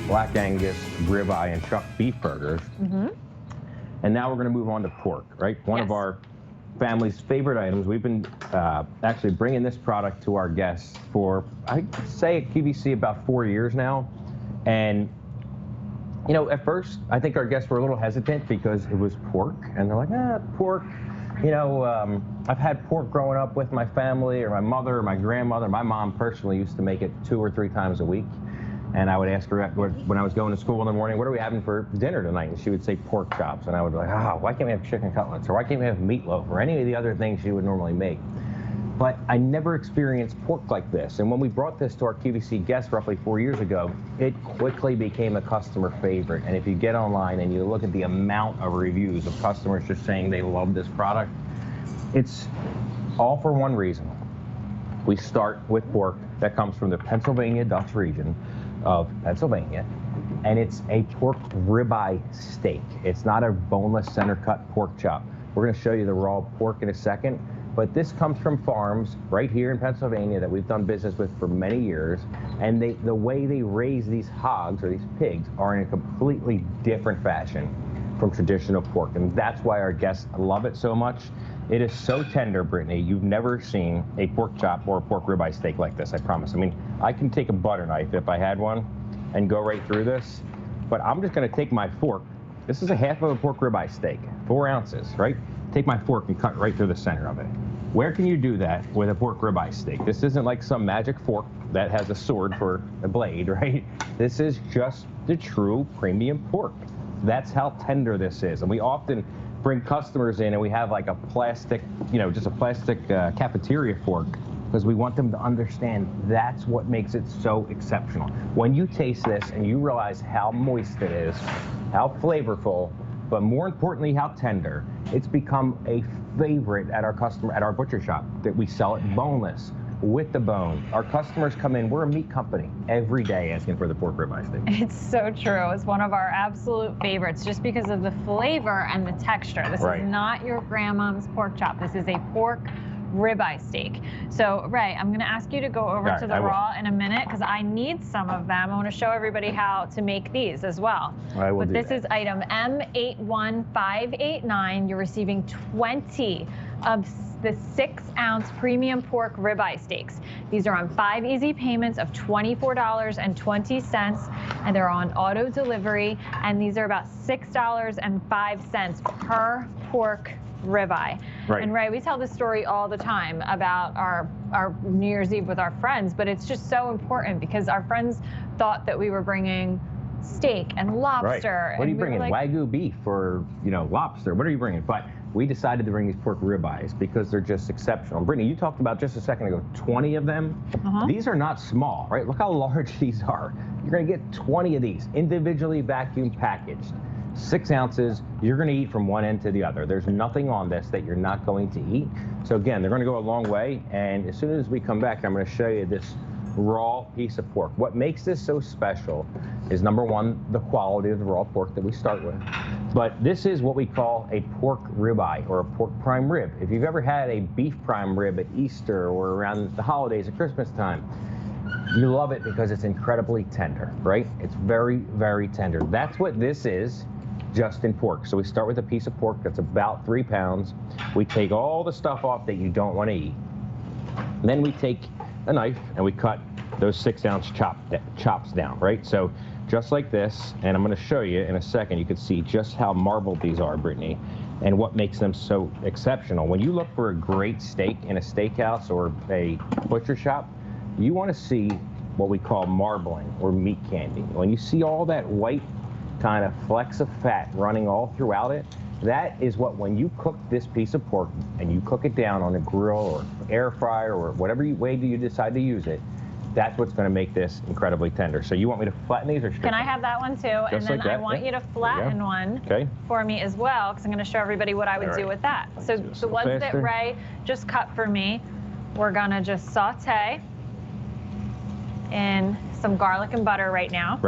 Black Angus, ribeye, and chuck beef burgers. And now we're going to move on to pork, right? One of our family's favorite items. We've been actually bringing this product to our guests for, I'd say at QVC, about 4 years now. And, you know, at first, I think our guests were a little hesitant because it was pork. And they're like, pork. You know, I've had pork growing up with my family, or my mother, or my grandmother. My mom personally used to make it 2 or 3 times a week. And I would ask her when I was going to school in the morning, what are we having for dinner tonight? And she would say pork chops. And I would be like, why can't we have chicken cutlets? Or why can't we have meatloaf? Or any of the other things she would normally make. But I never experienced pork like this. And when we brought this to our QVC guests roughly 4 years ago, it quickly became a customer favorite. And if you get online and you look at the amount of reviews of customers just saying they love this product, it's all for one reason. We start with pork that comes from the Pennsylvania Dutch region of Pennsylvania, and it's a pork ribeye steak. It's not a boneless center cut pork chop. We're going to show you the raw pork in a second, but this comes from farms right here in Pennsylvania that we've done business with for many years, and the way they raise these hogs or these pigs are in a completely different fashion from traditional pork, and that's why our guests love it so much. It is so tender, Brittany. You've never seen a pork chop or a pork ribeye steak like this, I promise. I mean, I can take a butter knife if I had one and go right through this, but I'm just going to take my fork. This is a half of a pork ribeye steak, 4 ounces, right? Take my fork and cut right through the center of it. Where can you do that with a pork ribeye steak? This isn't like some magic fork that has a sword for a blade, right? This is just the true premium pork. That's how tender this is. And we often bring customers in and we have like a plastic, you know, just a plastic cafeteria fork, because we want them to understand that's what makes it so exceptional. When you taste this and you realize how moist it is, how flavorful, but more importantly, how tender, it's become a favorite at our butcher shop, that we sell it boneless, with the bone. Our customers come in, we're a meat company, every day asking for the pork ribeye steak. It's so true. It's one of our absolute favorites just because of the flavor and the texture. This is not your grandma's pork chop. This is a pork ribeye steak. So, Ray, I'm going to ask you to go over to the raw in a minute because I need some of them. I want to show everybody how to make these as well. But this is item M81589. You're receiving 20 of the 6-ounce premium pork ribeye steaks. These are on 5 easy payments of $24.20, and they're on auto delivery, and these are about $6.05 per pork ribeye. And Ray, we tell this story all the time about our New Year's Eve with our friends, but it's just so important because our friends thought that we were bringing steak and lobster. What are you bringing? Wagyu beef or, you know, lobster? What are you bringing? But we decided to bring these pork ribeyes because they're just exceptional. Brittany, you talked about just a second ago, 20 of them. These are not small, right? Look how large these are. You're going to get 20 of these individually vacuum packaged. 6 ounces, you're going to eat from one end to the other. There's nothing on this that you're not going to eat. So again, they're going to go a long way. And as soon as we come back, I'm going to show you this raw piece of pork. What makes this so special is, number one, the quality of the raw pork that we start with. But this is what we call a pork ribeye or a pork prime rib. If you've ever had a beef prime rib at Easter or around the holidays at Christmas time, you love it because it's incredibly tender, right? It's very, very tender. That's what this is, just in pork. So we start with a piece of pork that's about 3 pounds. We take all the stuff off that you don't want to eat. And then we take a knife and we cut those 6-ounce chops down, right? So just like this, and I'm going to show you in a second, you can see just how marbled these are, Brittany, and what makes them so exceptional. When you look for a great steak in a steakhouse or a butcher shop, you want to see what we call marbling or meat candy. When you see all that white kind of flecks of fat running all throughout it, that is what, when you cook this piece of pork and you cook it down on a grill or air fryer or whatever way you decide to use it, that's what's going to make this incredibly tender. So you want me to flatten these or strip Can I have that one too? Just and then like that? I want you to flatten one for me as well, because I'm going to show everybody what I would do with that. So the ones that Ray just cut for me, we're going to just saute in some garlic and butter right now.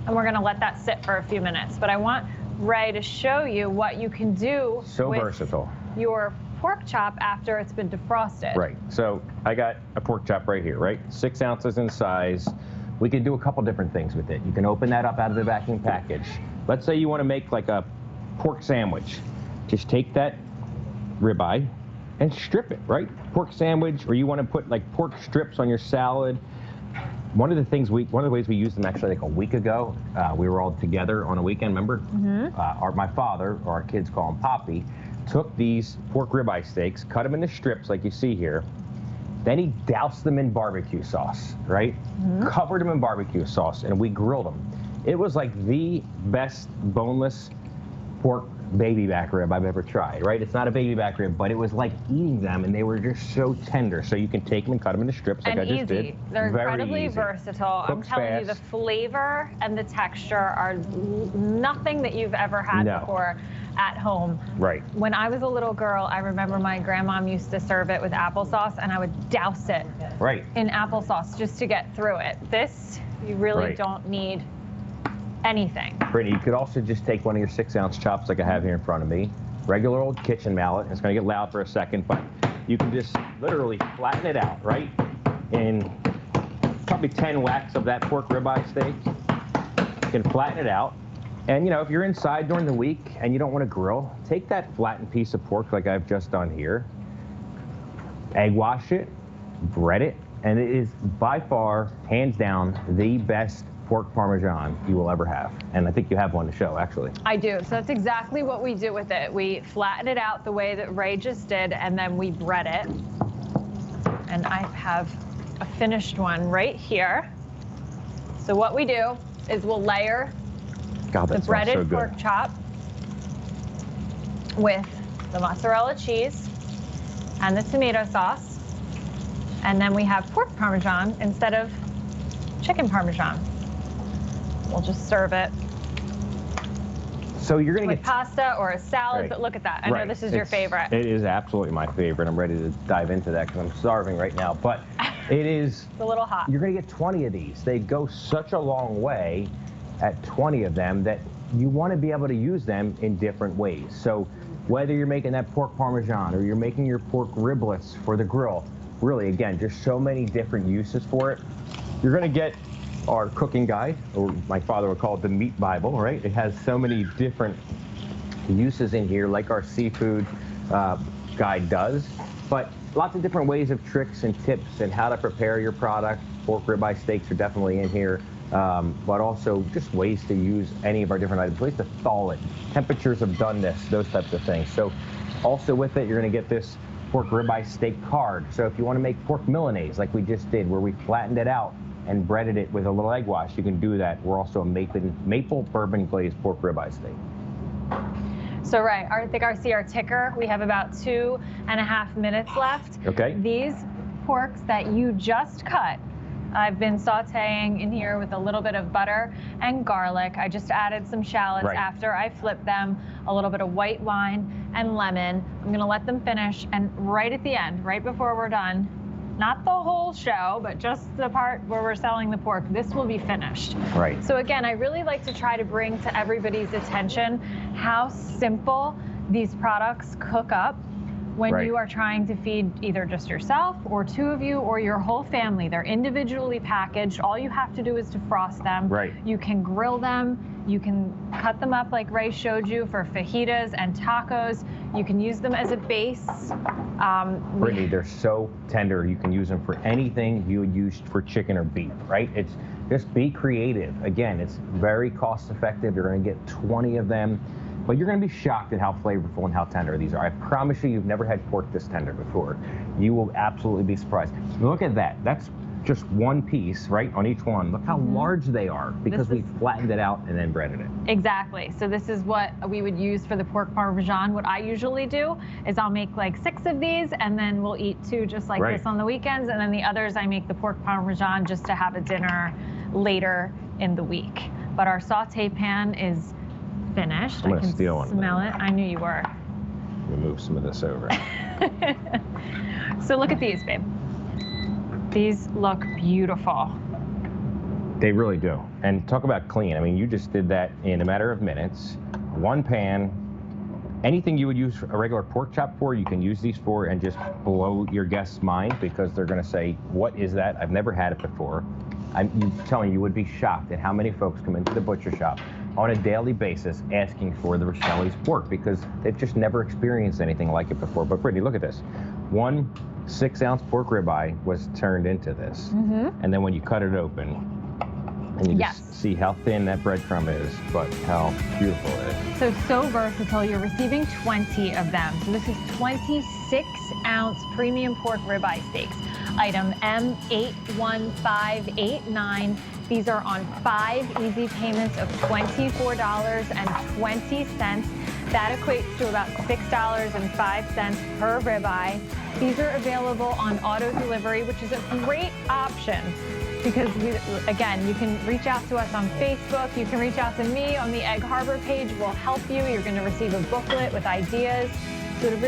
And we're going to let that sit for a few minutes. But I want Ray to show you what you can do with your pork chop after it's been defrosted. So I got a pork chop right here, 6 ounces in size, we can do a couple different things with it. You can open that up out of the vacuum package. Let's say you want to make like a pork sandwich. Just take that ribeye and strip it, right? Pork sandwich, or you want to put like pork strips on your salad. One of the ways we used them actually like a week ago, we were all together on a weekend, remember? My father, or our kids call him Poppy, took these pork ribeye steaks, cut them into strips like you see here, then he doused them in barbecue sauce, right? Covered them in barbecue sauce, and we grilled them. It was like the best boneless pork baby back rib I've ever tried, right? It's not a baby back rib, but it was like eating them, and they were just so tender. So you can take them and cut them into strips like I just did. They're incredibly versatile. Cooks I'm telling fast. you, the flavor and the texture are nothing that you've ever had before at home. Right. When I was a little girl, I remember my grandmom used to serve it with applesauce, and I would douse it in applesauce just to get through it. This, you really don't need anything. Brittany, you could also just take one of your 6-ounce chops like I have here in front of me, regular old kitchen mallet. It's going to get loud for a second, but you can just literally flatten it out, right? In probably 10 whacks of that pork ribeye steak. You can flatten it out. And, you know, if you're inside during the week and you don't want to grill, take that flattened piece of pork like I've just done here, egg wash it, bread it, and it is by far, hands down, the best pork Parmesan you will ever have. And I think you have one to show, actually. I do. So that's exactly what we do with it. We flatten it out the way that Ray just did, and then we bread it. And I have a finished one right here. So what we do is we'll layer the breaded pork chop with the mozzarella cheese and the tomato sauce. And then we have pork Parmesan instead of chicken Parmesan. We'll just serve it. So you're going to get pasta or a salad, but look at that. I know this is your favorite. It is absolutely my favorite. I'm ready to dive into that because I'm starving right now. But it is it's a little hot. You're going to get 20 of these. They go such a long way at 20 of them that you want to be able to use them in different ways. So whether you're making that pork Parmesan or you're making your pork riblets for the grill, really, again, just so many different uses for it. You're going to get our cooking guide, or my father would call it the meat Bible, right? It has so many different uses in here, like our seafood guide does, but lots of different ways of tricks and tips and how to prepare your product. Pork ribeye steaks are definitely in here, but also just ways to use any of our different items, ways to thaw it, temperatures of doneness, those types of things. So also with it, you're going to get this pork ribeye steak card. So if you want to make pork Milanese like we just did, where we flattened it out and breaded it with a little egg wash, you can do that. We're also a maple bourbon glazed pork ribeye steak. So I think our ticker, we have about 2.5 minutes left. Okay. These porks that you just cut, I've been sauteing in here with a little bit of butter and garlic. I just added some shallots after I flipped them, a little bit of white wine and lemon. I'm gonna let them finish, and right at the end, right before we're done, not the whole show, but just the part where we're selling the pork, this will be finished. Right. So again, I really like to try to bring to everybody's attention how simple these products cook up when you are trying to feed either just yourself or 2 of you or your whole family. They're individually packaged. All you have to do is defrost them. Right. You can grill them. You can cut them up like Ray showed you for fajitas and tacos. You can use them as a base. Brittany, they're so tender. You can use them for anything you would use for chicken or beef, right? It's just be creative. Again, it's very cost effective. You're going to get 20 of them. But you're going to be shocked at how flavorful and how tender these are. I promise you've never had pork this tender before. You will absolutely be surprised. Look at that. That's just one piece, right, on each one. Look how large they are because we flattened it out and then breaded it. Exactly. So this is what we would use for the pork Parmesan. What I usually do is I'll make like 6 of these, and then we'll eat 2 just like this on the weekends. And then the others, I make the pork Parmesan just to have a dinner later in the week. But our saute pan is finished. I'm gonna steal one. Smell it. I knew you were. Let me move some of this over. So look at these, babe. These look beautiful. They really do. And talk about clean. I mean, you just did that in a matter of minutes. One pan. Anything you would use a regular pork chop for, you can use these for, and just blow your guests' mind because they're going to say, what is that? I've never had it before. I'm telling you, you would be shocked at how many folks come into the butcher shop on a daily basis asking for the Rastelli's pork because they've just never experienced anything like it before. But Brittany, look at this. 1 6-ounce pork ribeye was turned into this. And then when you cut it open, and you just see how thin that breadcrumb is, but how beautiful it is. So versatile. You're receiving 20 of them. So this is 26-ounce premium pork ribeye steaks. Item M81589. These are on 5 easy payments of $24.20. That equates to about $6.05 per ribeye. These are available on auto delivery, which is a great option because, again, you can reach out to us on Facebook. You can reach out to me on the Egg Harbor page. We'll help you. You're going to receive a booklet with ideas. So to